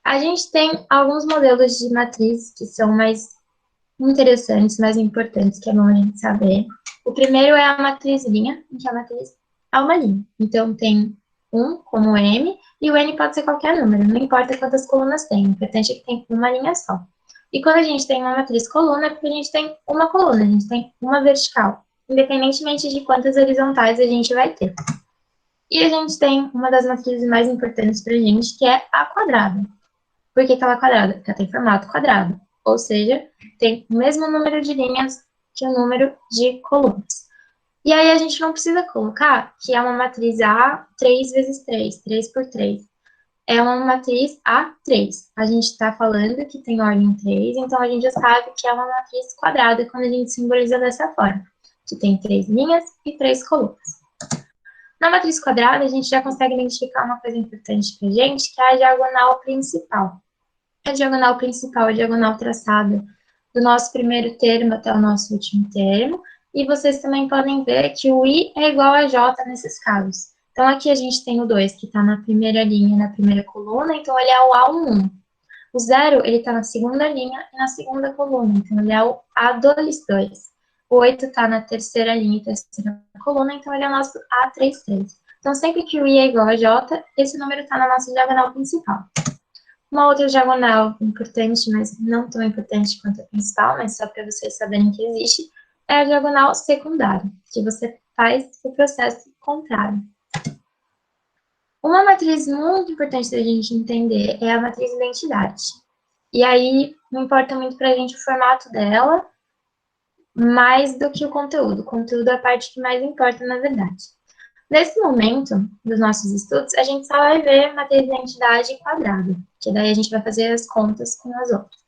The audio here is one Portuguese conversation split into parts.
A gente tem alguns modelos de matriz que são mais interessantes, mais importantes, que é bom a gente saber. O primeiro é a matriz linha, em que a matriz é uma linha. Então, tem um como M, e o N pode ser qualquer número, não importa quantas colunas tem, o importante é que tem uma linha só. E quando a gente tem uma matriz coluna, é porque a gente tem uma coluna, a gente tem uma vertical, independentemente de quantas horizontais a gente vai ter. E a gente tem uma das matrizes mais importantes para a gente, que é a quadrada. Por que ela é quadrada? Porque ela tem formato quadrado, ou seja, tem o mesmo número de linhas que o número de colunas. E aí a gente não precisa colocar que é uma matriz A 3 vezes 3, 3 por 3. É uma matriz A3. A gente está falando que tem ordem 3, então a gente já sabe que é uma matriz quadrada quando a gente simboliza dessa forma, que tem 3 linhas e 3 colunas. Na matriz quadrada, a gente já consegue identificar uma coisa importante para a gente, que é a diagonal principal. A diagonal principal é a diagonal traçada do nosso primeiro termo até o nosso último termo, e vocês também podem ver que o I é igual a J nesses casos. Então, aqui a gente tem o 2, que está na primeira linha, na primeira coluna, então ele é o A11. O 0, ele está na segunda linha e na segunda coluna, então ele é o A22. O 8 está na terceira linha e terceira coluna, então ele é o nosso A33. Então, sempre que o I é igual a J, esse número está na nossa diagonal principal. Uma outra diagonal importante, mas não tão importante quanto a principal, mas só para vocês saberem que existe, é a diagonal secundária, que você faz o processo contrário. Uma matriz muito importante da gente entender é a matriz identidade. E aí, não importa muito para a gente o formato dela, mais do que o conteúdo. O conteúdo é a parte que mais importa, na verdade. Nesse momento dos nossos estudos, a gente só vai ver matriz de identidade quadrada, que daí a gente vai fazer as contas com as outras.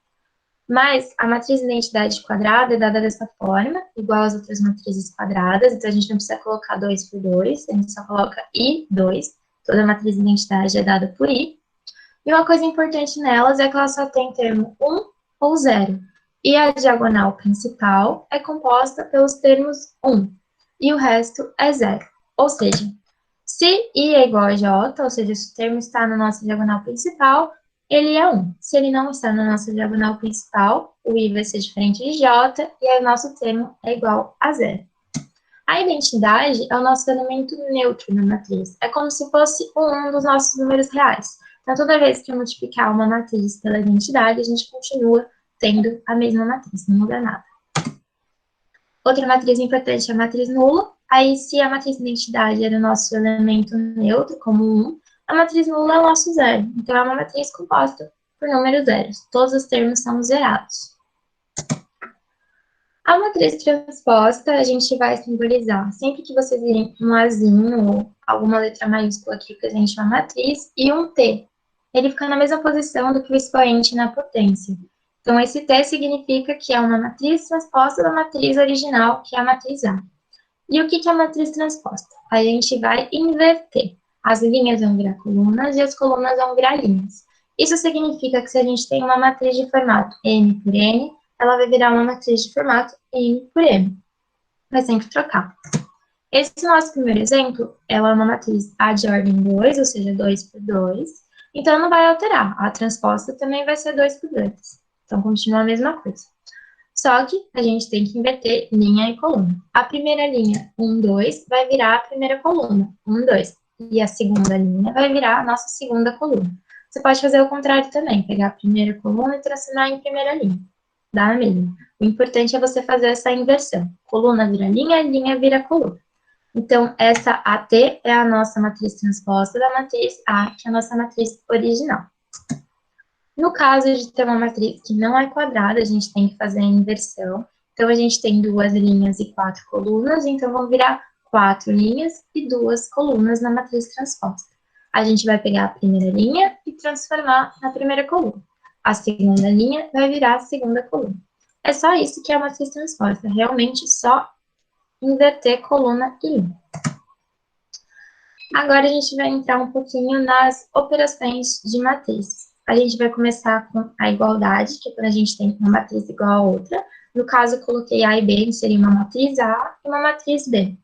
Mas a matriz de identidade quadrada é dada dessa forma, igual às outras matrizes quadradas, então a gente não precisa colocar 2 por 2, a gente só coloca I2, toda matriz de identidade é dada por I. E uma coisa importante nelas é que ela só tem termo 1 ou 0. E a diagonal principal é composta pelos termos 1, e o resto é 0. Ou seja, se I é igual a J, ou seja, se o termo está na nossa diagonal principal, ele é 1. Se ele não está na nossa diagonal principal, o I vai ser diferente de J, e aí o nosso termo é igual a 0. A identidade é o nosso elemento neutro na matriz. É como se fosse um dos nossos números reais. Então, toda vez que eu multiplicar uma matriz pela identidade, a gente continua tendo a mesma matriz, não muda nada. Outra matriz importante é a matriz nula. Aí, se a matriz de identidade é o nosso elemento neutro, como 1, a matriz nula é o nosso zero. Então, é uma matriz composta por números zeros. Todos os termos são zerados. A matriz transposta, a gente vai simbolizar. Sempre que vocês virem um Azinho ou alguma letra maiúscula que represente uma matriz, e um T. Ele fica na mesma posição do que o expoente na potência. Então, esse T significa que é uma matriz transposta da matriz original, que é a matriz A. E o que é a matriz transposta? A gente vai inverter. As linhas vão virar colunas e as colunas vão virar linhas. Isso significa que se a gente tem uma matriz de formato N por N, ela vai virar uma matriz de formato M por M. Vai sempre trocar. Esse nosso primeiro exemplo, ela é uma matriz A de ordem 2, ou seja, 2 por 2. Então, não vai alterar. A transposta também vai ser 2 por 2. Então, continua a mesma coisa. Só que a gente tem que inverter linha e coluna. A primeira linha, 1, 2, vai virar a primeira coluna, 1, 2. E a segunda linha vai virar a nossa segunda coluna. Você pode fazer o contrário também, pegar a primeira coluna e transformar em primeira linha. Dá na mesma. O importante é você fazer essa inversão. Coluna vira linha, linha vira coluna. Então, essa AT é a nossa matriz transposta da matriz A, que é a nossa matriz original. No caso de ter uma matriz que não é quadrada, a gente tem que fazer a inversão. Então, a gente tem 2 linhas e 4 colunas, então vão virar 4 linhas e 2 colunas na matriz transposta. A gente vai pegar a primeira linha e transformar na primeira coluna. A segunda linha vai virar a segunda coluna. É só isso que é a matriz transposta, realmente só inverter coluna e linha. Agora a gente vai entrar um pouquinho nas operações de matriz. A gente vai começar com a igualdade, que é quando a gente tem uma matriz igual a outra. No caso, eu coloquei A e B, seria uma matriz A e uma matriz B.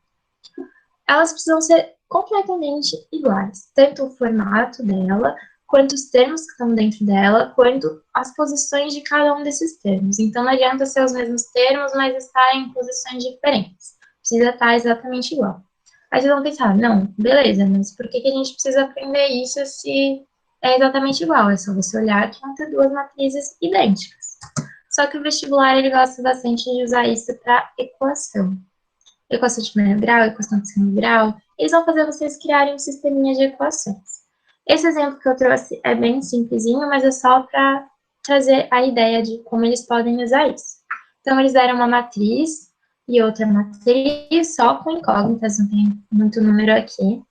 Elas precisam ser completamente iguais, tanto o formato dela, quanto os termos que estão dentro dela, quanto as posições de cada um desses termos. Então, não adianta ser os mesmos termos, mas estar em posições diferentes. Precisa estar exatamente igual. Aí vocês vão pensar, não, beleza, mas por que a gente precisa aprender isso se é exatamente igual? É só você olhar que vão ter duas matrizes idênticas. Só que o vestibular, ele gosta bastante de usar isso para equação. Equação de primeiro grau, equação de segundo grau. Eles vão fazer vocês criarem um sisteminha de equações. Esse exemplo que eu trouxe é bem simplesinho, mas é só para trazer a ideia de como eles podem usar isso. Então, eles deram uma matriz e outra matriz, só com incógnitas, não tem muito número aqui.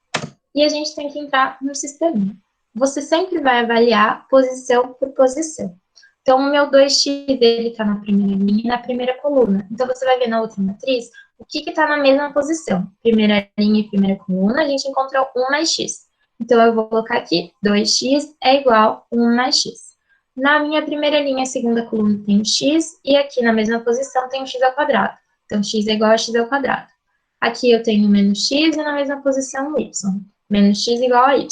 E a gente tem que entrar no sistema. Você sempre vai avaliar posição por posição. Então, o meu 2x dele está na primeira linha e na primeira coluna. Então, você vai ver na outra matriz o que está na mesma posição. Primeira linha e primeira coluna, a gente encontrou 1 mais x. Então, eu vou colocar aqui 2x é igual a 1 mais x. Na minha primeira linha, segunda coluna, tem o x, e aqui na mesma posição tem o x ao quadrado. Então, x é igual a x ao quadrado. Aqui eu tenho menos x e na mesma posição o y. Menos x igual a y.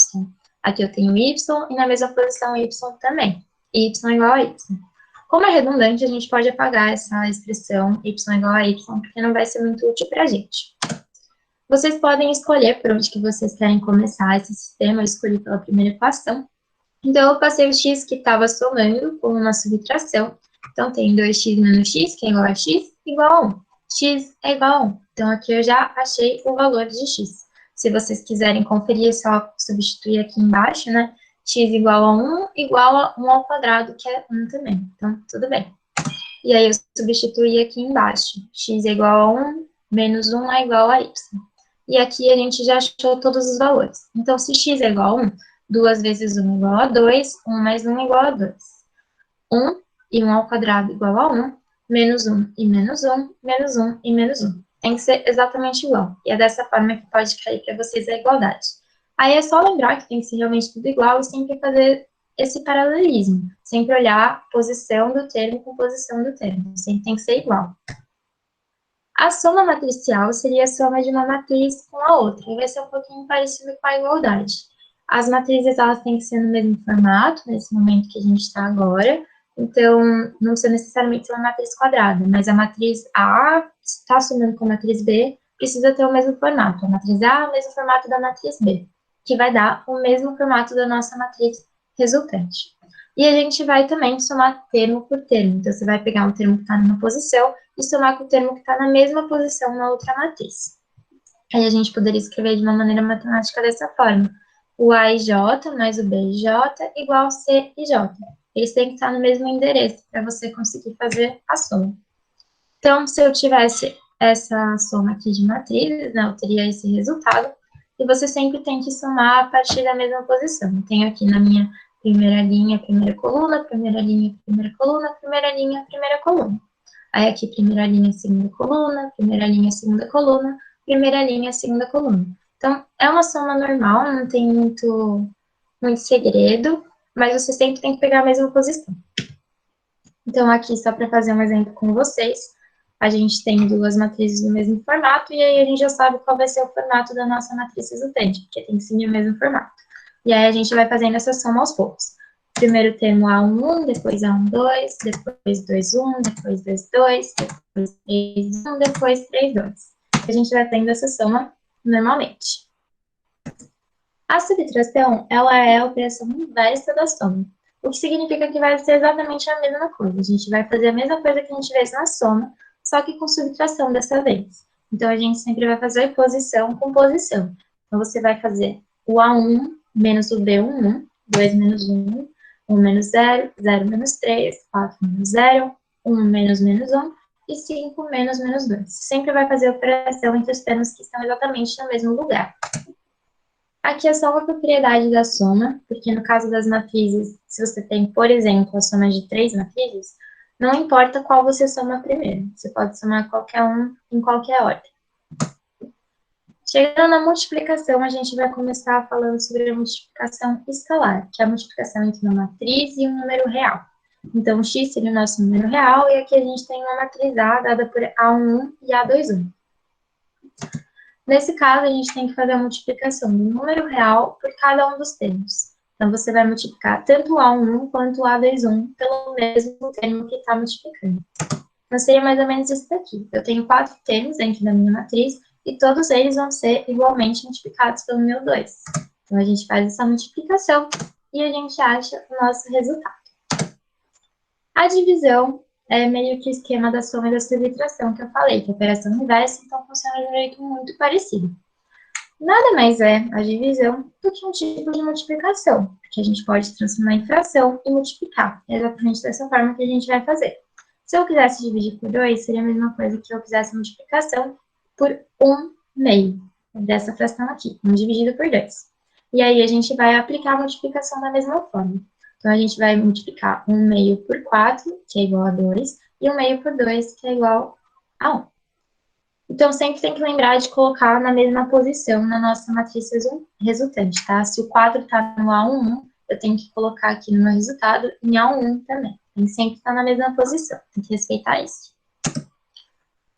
Aqui eu tenho y e na mesma posição y também. Y igual a y. Como é redundante, a gente pode apagar essa expressão y igual a y, porque não vai ser muito útil para a gente. Vocês podem escolher por onde que vocês querem começar esse sistema. Eu escolhi pela primeira equação. Então, eu passei o x que estava somando com uma subtração. Então, tem 2x menos x, que é igual a x, igual a 1. X é igual a 1. Então, aqui eu já achei o valor de x. Se vocês quiserem conferir, é só substituir aqui embaixo, né? X igual a 1, igual a 1 ao quadrado, que é 1 também. Então, tudo bem. E aí, eu substituí aqui embaixo. X é igual a 1, menos 1 é igual a y. E aqui a gente já achou todos os valores. Então, se x é igual a 1, 2 vezes 1 é igual a 2, 1 mais 1 é igual a 2. 1 e 1 ao quadrado igual a 1, menos 1 e menos 1, menos 1 e menos 1. Tem que ser exatamente igual. E é dessa forma que pode cair para vocês a igualdade. Aí é só lembrar que tem que ser realmente tudo igual e sempre fazer esse paralelismo. Sempre olhar posição do termo com posição do termo. Sempre tem que ser igual. A soma matricial seria a soma de uma matriz com a outra, e vai ser um pouquinho parecido com a igualdade. As matrizes, elas têm que ser no mesmo formato, nesse momento que a gente está agora, então, não precisa necessariamente ser uma matriz quadrada, mas a matriz A está somando com a matriz B, precisa ter o mesmo formato. A matriz A é o mesmo formato da matriz B, que vai dar o mesmo formato da nossa matriz resultante. E a gente vai também somar termo por termo. Então, você vai pegar um termo que está numa posição e somar com o termo que está na mesma posição na outra matriz. Aí a gente poderia escrever de uma maneira matemática dessa forma. O AIJ mais o BIJ igual a CIJ. Eles têm que estar no mesmo endereço para você conseguir fazer a soma. Então, se eu tivesse essa soma aqui de matrizes, né, eu teria esse resultado. E você sempre tem que somar a partir da mesma posição. Eu tenho aqui na minha primeira linha, primeira coluna, primeira linha, primeira coluna, primeira linha, primeira coluna. Aí aqui, primeira linha, segunda coluna, primeira linha, segunda coluna, primeira linha, segunda coluna. Então, é uma soma normal, não tem muito segredo, mas você sempre tem que pegar a mesma posição. Então, aqui, só para fazer um exemplo com vocês, a gente tem duas matrizes no mesmo formato, e aí a gente já sabe qual vai ser o formato da nossa matriz resultante, porque tem que seguir o mesmo formato. E aí a gente vai fazendo essa soma aos poucos. Primeiro termo A1, depois A1,2, depois 2,1, depois 2,2, depois 3,1, depois 3,2. A gente vai fazendo essa soma normalmente. A subtração, ela é a operação inversa da soma, o que significa que vai ser exatamente a mesma coisa. A gente vai fazer a mesma coisa que a gente fez na soma, só que com subtração dessa vez. Então, a gente sempre vai fazer posição com posição. Então, você vai fazer o A1 menos o B1, 2 menos 1, 1 menos 0, 0 menos 3, 4 menos 0, 1 menos menos 1 e 5 menos menos 2. Sempre vai fazer a operação entre os termos que estão exatamente no mesmo lugar. Aqui é só uma propriedade da soma, porque no caso das matrizes, se você tem, por exemplo, a soma de 3 matrizes, não importa qual você soma primeiro, você pode somar qualquer um em qualquer ordem. Chegando na multiplicação, a gente vai começar falando sobre a multiplicação escalar, que é a multiplicação entre uma matriz e um número real. Então, x seria o nosso número real, e aqui a gente tem uma matriz A dada por A11 e A21. Nesse caso, a gente tem que fazer a multiplicação do número real por cada um dos termos. Então, você vai multiplicar tanto o A11 quanto o A21 pelo mesmo termo que está multiplicando. Então, seria mais ou menos isso daqui. Eu tenho 4 termos dentro da minha matriz e todos eles vão ser igualmente multiplicados pelo meu 2. Então, a gente faz essa multiplicação e a gente acha o nosso resultado. A divisão é meio que o esquema da soma e da subtração que eu falei, que é operação inversa, então funciona de um jeito muito parecido. Nada mais é a divisão do que um tipo de multiplicação, porque a gente pode transformar em fração e multiplicar. É exatamente dessa forma que a gente vai fazer. Se eu quisesse dividir por 2, seria a mesma coisa que eu fizesse multiplicação por 1/2 dessa fração aqui, 1 dividido por 2. E aí a gente vai aplicar a multiplicação da mesma forma. Então, a gente vai multiplicar 1/2 por 4, que é igual a 2, e 1/2 por 2, que é igual a 1. Então, sempre tem que lembrar de colocar na mesma posição na nossa matriz resultante, tá? Se o 4 está no A11, eu tenho que colocar aqui no meu resultado em A11 também. Tem que sempre estar na mesma posição, tem que respeitar isso.